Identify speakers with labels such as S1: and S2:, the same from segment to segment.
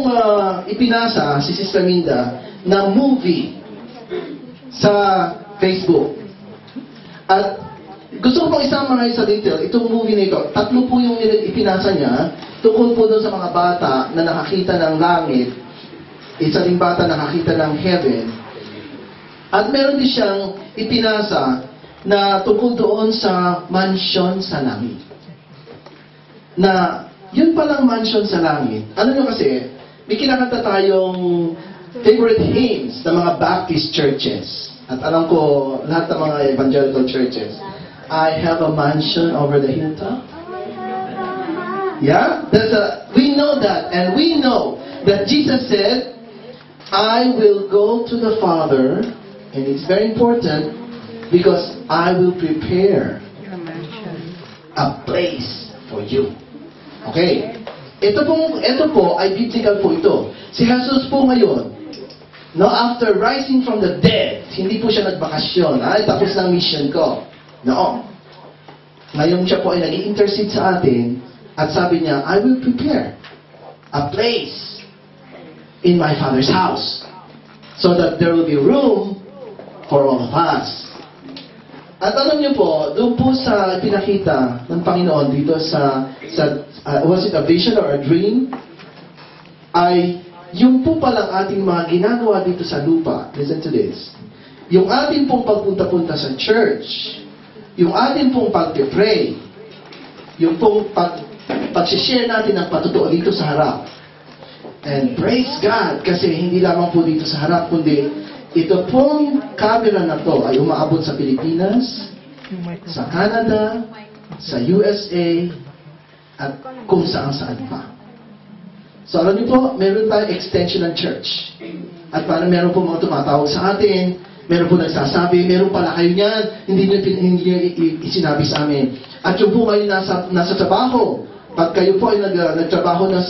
S1: pong ipinasa si Sister Minda na movie sa Facebook. At gusto ko pong isama ngayon sa detail, itong movie na ito, 3 po yung ipinasa niya, tungkol po doon sa mga bata na nakakita ng langit, isa ding bata nakakita ng heaven, at meron din siyang ipinasa na tungkol doon sa mansion sa langit. Na yun palang mansion sa langit. Ano nyo kasi, may kinakanta tayong favorite hymns ng mga Baptist churches. At alam ko, lahat ng mga evangelical churches, I have a mansion over the hilltop. Yeah? We know that. And we know that Jesus said, I will go to the Father, and it's very important, because I will prepare a place for you. Okay? Ito po ay biblical po ito. Si Jesus po ngayon, no, after rising from the dead, hindi po siya nagbakasyon. Tapos ng mission ko. No. Ngayon siya po ay nag-intercede sa atin at sabi niya, I will prepare a place in my Father's house so that there will be room for all of us. At alam niyo po, doon po sa pinakita ng Panginoon dito was it a vision or a dream? Ay, yung po palang ating mga ginagawa dito sa lupa, listen to this, yung ating pong pagpunta-punta sa church, yung ating pong pag-pray, yung pong pag-share natin ng patotoo dito sa harap. And praise God, kasi hindi lamang po dito sa harap, kundi ito pong camera na to ay umaabot sa Pilipinas, sa Canada, sa USA, at kung saan-saan pa. So alam niyo po, meron tayong extension ng church. At parang meron po mga tumatawag sa atin, meron po nagsasabi, meron pala kayo niyan, hindi niyo isinabi sa amin. At yung po kayo nasa trabaho, pag kayo po ay nagtrabaho na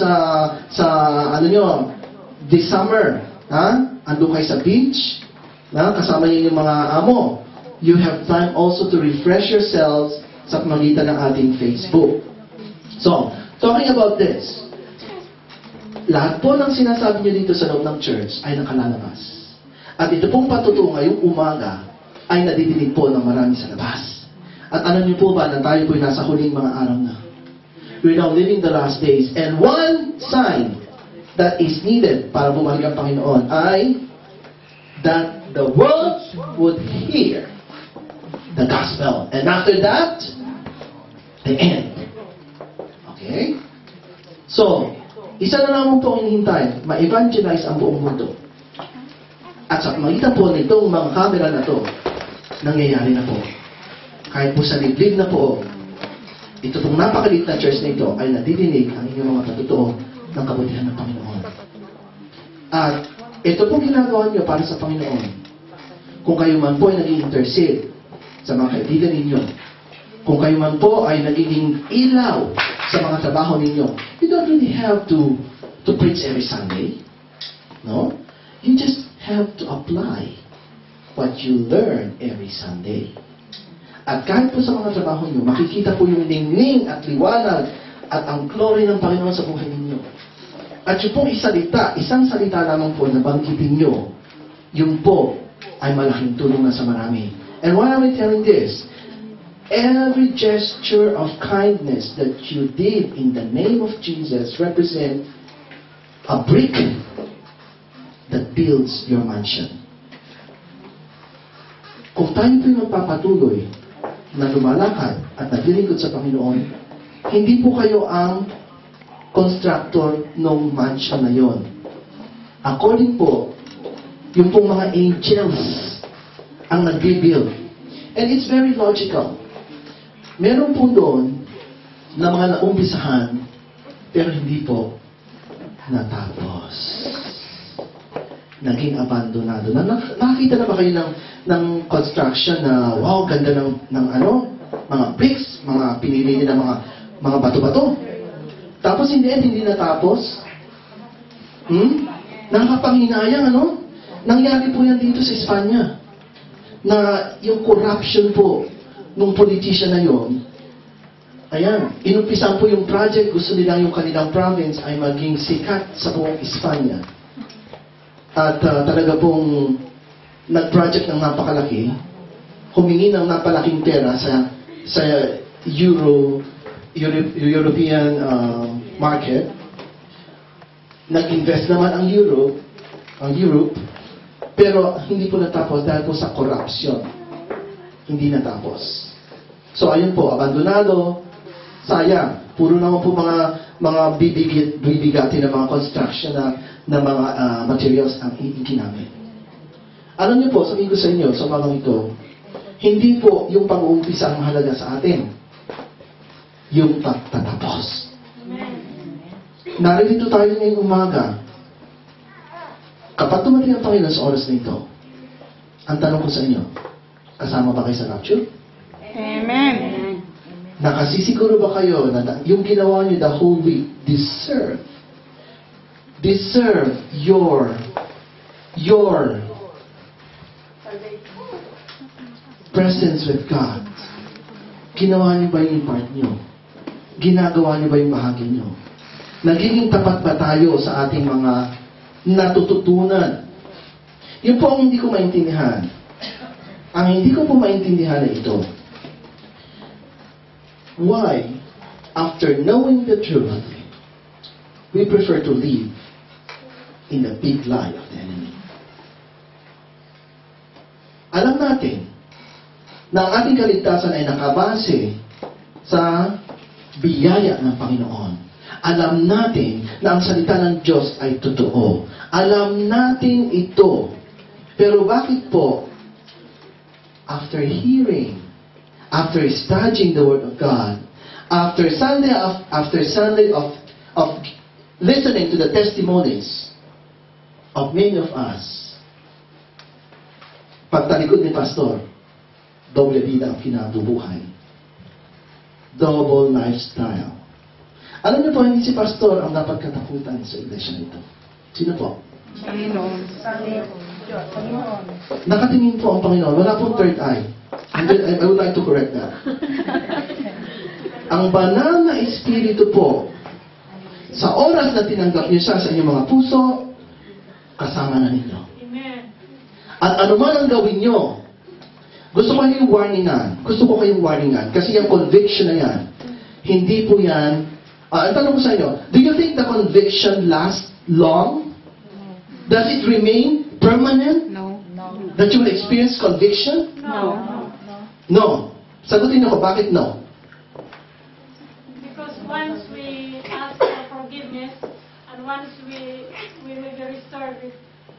S1: sa ano niyo, this summer, andun kayo sa beach, kasama niyo yung mga amo, you have time also to refresh yourselves sa pamagitan ng ating Facebook. So, talking about this, lahat po ng sinasabi niyo dito sa loob ng church ay nakalalabas. At ito pong patutungo ngayong umaga ay nadidinig po ng marami sa labas. At alam niyo po ba na tayo po ay nasa huling mga araw na? We're now living the last days. And one sign that is needed para bumalik ang Panginoon ay that the world would hear the gospel. And after that, the end. Okay? So, isa na naman po ang hinihintay, ma-evangelize ang buong mundo. At sa pamagitan po nitong mga camera na to, nangyayari na po. Kahit po sa liblib na po, ito pong napakaliit na church na ito ay nadidinig ang inyong mga patotoo ng kabutihan ng Panginoon. At ito pong ginagawa niyo para sa Panginoon. Kung kayo man po ay nag-i-intercede sa mga kaibigan ninyo, kung kayo man po ay nagiging ilaw sa mga trabaho ninyo, you don't really have to preach every Sunday. No? You just have to apply what you learn every Sunday. At kahit po sa mga trabaho nyo, makikita po yung ningning at liwanag at ang glory ng Panginoon sa buhay ninyo. At yung pong isang salita lamang po na banggitin nyo, yung po ay malaking tulong na sa marami. And why am I telling this? Every gesture of kindness that you did in the name of Jesus represent a brick that builds your mansion. Kung tayo po'y magpapatuloy na lumalakad at naglilingkod sa Panginoon, hindi po kayo ang constructor ng mansion na yon. According po, yung pong mga angels ang nag-build. And it's very logical. Meron po doon na mga naumpisahan, pero hindi po natapos. Naging abandonado. Nakakita na ba kayo ng construction na, wow, ganda ng mga bricks, mga pinili niya ng mga bato-bato. Tapos hindi natapos. Nakakapanghinayang, nangyari po yan dito sa Espanya. Na yung corruption po nung politician na yon Ayan, inumpisan po yung project, gusto nilang yung kanilang province ay maging sikat sa buong Espanya. At talaga pong nag-project ng napakalaki, humingi ng napalaking pera sa European market. Nag-invest naman ang Europe, pero hindi po natapos dahil po sa corruption. Hindi natapos. So ayun po, abandonado, sayang. Puro naman po mga bibigati na mga construction na mga materials ang ikinamit. Alam niyo po, sabihin ko sa inyo, sa mga ito, hindi po yung pag-uumpisa ang mahalaga sa atin. Yung pagtatapos. Narito tayo ngayong umaga. Kapag tumating ang Panginoon sa oras na ito, ang tanong ko sa inyo, kasama ba kayo sa rapture?
S2: Amen.
S1: Nakasisiguro ba kayo na yung ginawa niyo the whole week deserve your presence with God? Ginawa niyo ba yung part niyo? Ginagawa niyo ba yung bahagi niyo? Nagiging tapat ba tayo sa ating mga natututunan? Yun po ang hindi ko maintindihan. Ang hindi ko po maintindihan na ito. Why, after knowing the truth, we prefer to live in the big lie of the enemy? Alam natin na ang ating kaligtasan ay nakabase sa biyaya ng Panginoon. Alam natin na ang salita ng Diyos ay totoo. Alam natin ito. Pero bakit po, after hearing, after studying the Word of God, after Sunday of listening to the testimonies of many of us, pagtalikod ni Pastor, doble vida ang kinabubuhay. Double lifestyle. Alam niyo po, hindi si Pastor ang dapat katakutan sa iglesia nito. Sino po?
S2: Panginoon.
S1: Nakatingin po ang Panginoon. Wala pong third eye. I would like to correct that. Ang banal na Espiritu po, sa oras na tinanggap niyo siya sa inyong mga puso, kasama na ninyo. At ano man ang gawin niyo, gusto ko kayong warningan. Kasi yung conviction na yan, hindi po yan. Ang tanong ko sa inyo, do you think the conviction lasts long? Does it remain permanent?
S2: No.
S1: That you will experience conviction?
S2: No.
S1: No. Sagutin niyo ko, bakit no?
S3: Because once we ask for forgiveness and once we will be restored with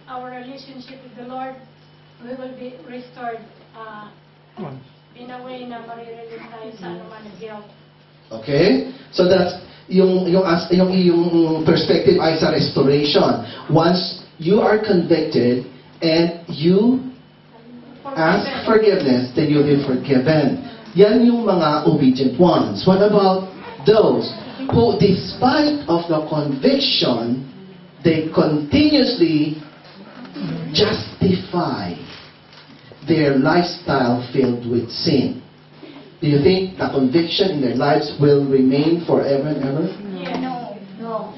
S3: our relationship with the Lord, we will be restored in a way na marirelate tayo sa anuman na guilt.
S1: Okay? So that's yung perspective ay sa restoration. Once you are convicted and you ask forgiveness, then you'll be forgiven. Yan yung mga obedient ones. What about those who, despite of the conviction, they continuously justify their lifestyle filled with sin? Do you think the conviction in their lives will remain forever and ever?
S3: No.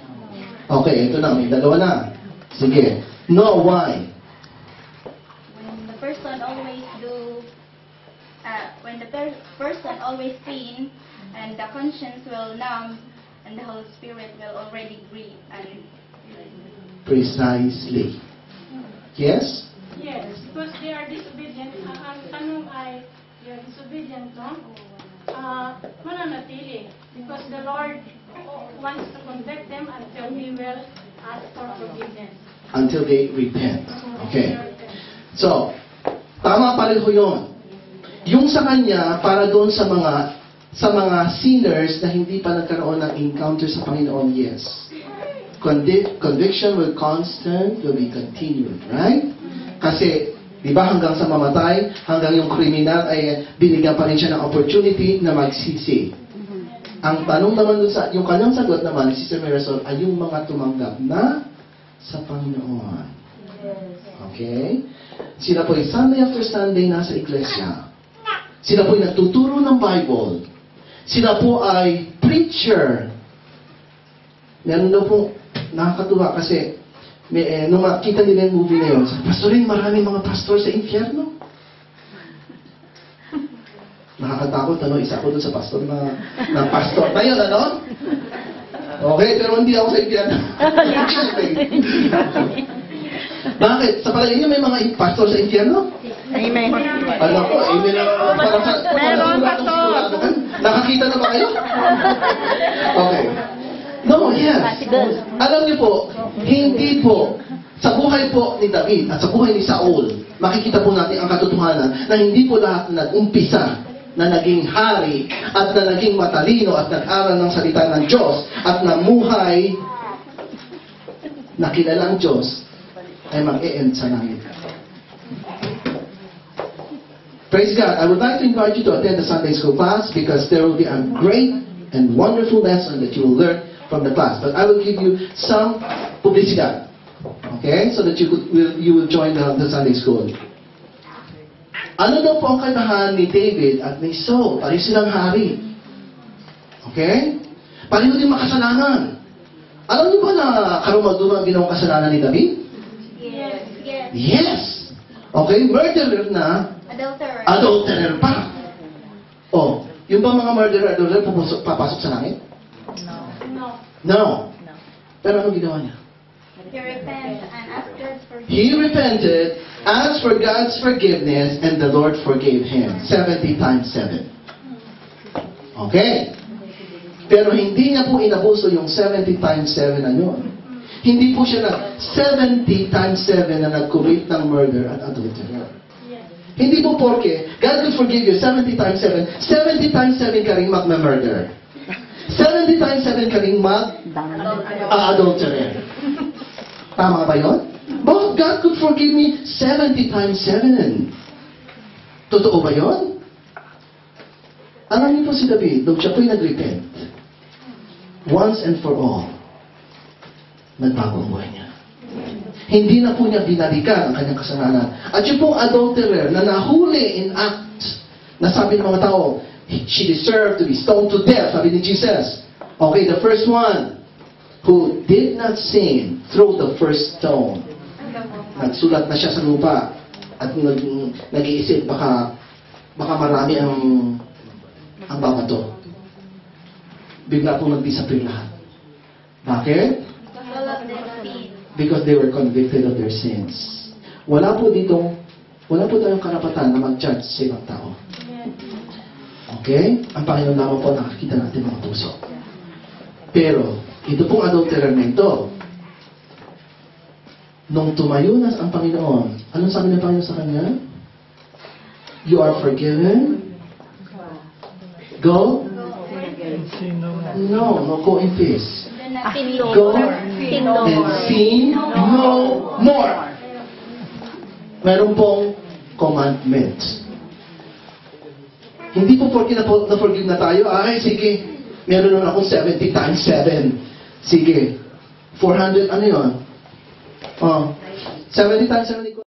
S1: Okay, ito na. May dalawa na. Sige. No, why?
S4: When the person always sin, and the conscience will numb, and the Holy Spirit will already grieve.
S1: Precisely. Yes?
S3: Yes, because they are disobedient. Ang tanong ay, they are disobedient, no? Mananatili. Because the Lord wants to convict them until He will ask for forgiveness.
S1: Until they repent. Okay. So, tama pa rin ho yun. Yung sa kanya, para doon sa mga sinners na hindi pa nagkaroon ng encounter sa Panginoon, yes. Conviction will be continued, right? Kasi, di ba, hanggang sa mamatay, hanggang yung kriminal ay binigyan pa rin siya ng opportunity na magsisi. Ang tanong naman dun sa, yung kanyang sagot naman, Sister Marisol, ay yung mga tumanggap na sa Panginoon. Okay? Sila po ay Sunday after Sunday nasa iglesia. Sila po ay nagtuturo ng Bible. Sila po ay preacher. Meron daw po, nakakatuwa kasi nung makita nila yung movie na yun, pastorin, maraming mga pastor sa impyerno. Nakakatakot, isa ako doon sa pastor na pastor. Na yun, Okay, pero hindi ako sa impyerno. Bakit? Sa palagay niyo may mga pastor sa impyerno?
S2: Amen.
S1: Alam ko, amen lang.
S2: Meron, pastor.
S1: Nakakita na ba kayo? Okay. No, yes. Alam niyo po, hindi po, sa buhay po ni David at sa buhay ni Saul, makikita po natin ang katotohanan na hindi po lahat nag-umpisa na naging hari at na naging matalino at nag-aral ng salita ng Diyos at namuhay na kilalang Diyos ay mag-e-end sa langit. Praise God. I would like to invite you to attend the Sunday school class because there will be a great and wonderful lesson that you will learn from the class. But I will give you some publicidad. Okay? So that you will join the Sunday school. Ano daw po ang kaibahan ni David at ni Saul? Pareho silang hari. Okay? Pareho din makasalanan. Alam niyo ba na karumagduma ang ginawang kasalanan ni David?
S4: Yes. Yes.
S1: Yes! Okay? Murderer na, adulterer pa. Oh, yung ba mga murderer, adulterer, papasok sa langit? No. Pero ano ginawa niya?
S4: He repented and asked God's forgiveness.
S1: He repented, asked for God's forgiveness, and the Lord forgave him. 70 times 7. Okay. Pero hindi niya po inabuso yung 70 times 7 na yun. Hindi po siya 70 times 7 na nag-commit ng murder at adultery. Hindi po porke, God will forgive you 70 times 7. 70 times 7 ka rin mag-murder. 70 times 7 ka rin mag-adultery. Tama ba yun? But God could forgive me 70 times 7. Totoo ba yun? Alam niyo po si David, nung siya po'y nag-repent, once and for all, nagbago ang buhay niya. Hindi na po niya binalikan ang kanyang kasalanan. At yung pong adulterer na nahuli in act, na sabi ng mga tao, she deserved to be stoned to death, sabi ni Jesus. Okay, the first one who did not sin threw the first stone. Nagsulat na siya sa lupa at nag-iisip baka marami ang babato. Bigla po nag-disappear lahat. Bakit? Because they were convicted of their sins. Wala po tayong karapatan na mag-judge sa ibang tao. Okay? Ang Panginoon naman po nakakita natin mga puso. Pero, ito pong adulterer na ito, nung tumayo na ang Panginoon, anong sabi ng Panginoon sa kanya? You are forgiven. Go? No, go in peace. Go and sin no more. Meron pong commandment. Hindi po porque na-forgive na tayo, ay sige, meron nun akong 70 times 7. Sige, 400, ano yun? 70 times 7 equals